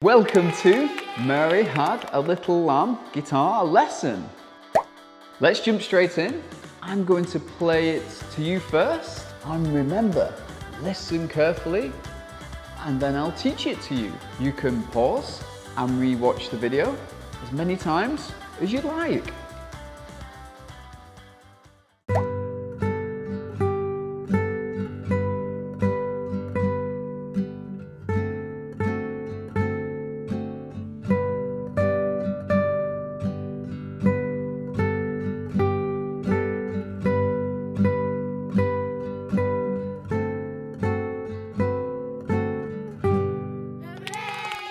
Welcome to Mary Had a Little Lamb guitar lesson. Let's jump straight in. I'm going to play it to you first. And remember, listen carefully and then I'll teach it to you. You can pause and re-watch the video as many times as you'd like.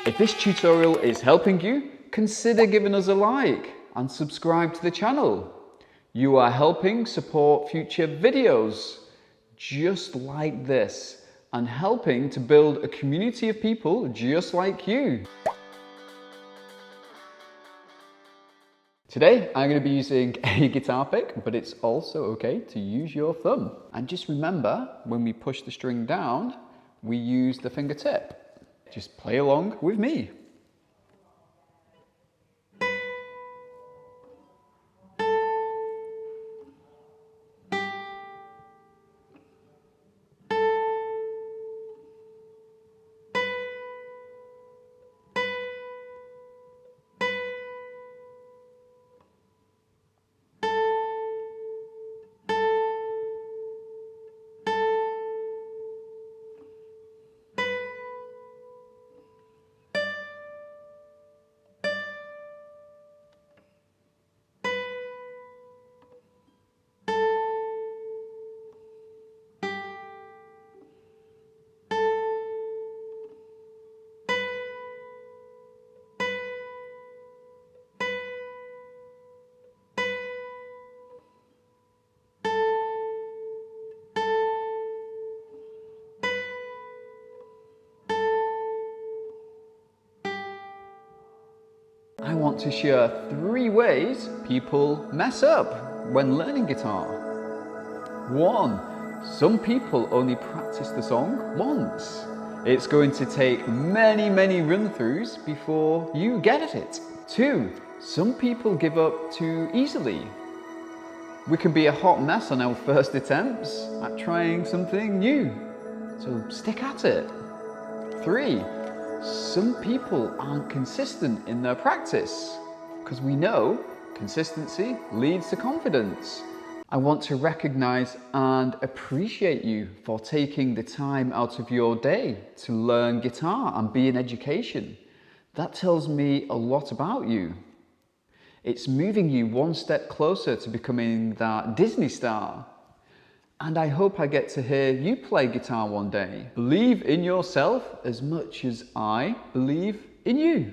If this tutorial is helping you, consider giving us a like and subscribe to the channel. You are helping support future videos just like this and helping to build a community of people just like you. Today I'm going to be using a guitar pick, but it's also okay to use your thumb. And just remember, when we push the string down, we use the fingertip. Just play along with me. I want to share 3 ways people mess up when learning guitar. 1. Some people only practice the song once. It's going to take many run-throughs before you get at it. 2. Some people give up too easily. We can be a hot mess on our first attempts at trying something new, so stick at it. 3. Some people aren't consistent in their practice, because we know consistency leads to confidence. I want to recognize and appreciate you for taking the time out of your day to learn guitar and be in education. That tells me a lot about you. It's moving you one step closer to becoming that Disney star. And I hope I get to hear you play guitar one day. Believe in yourself as much as I believe in you.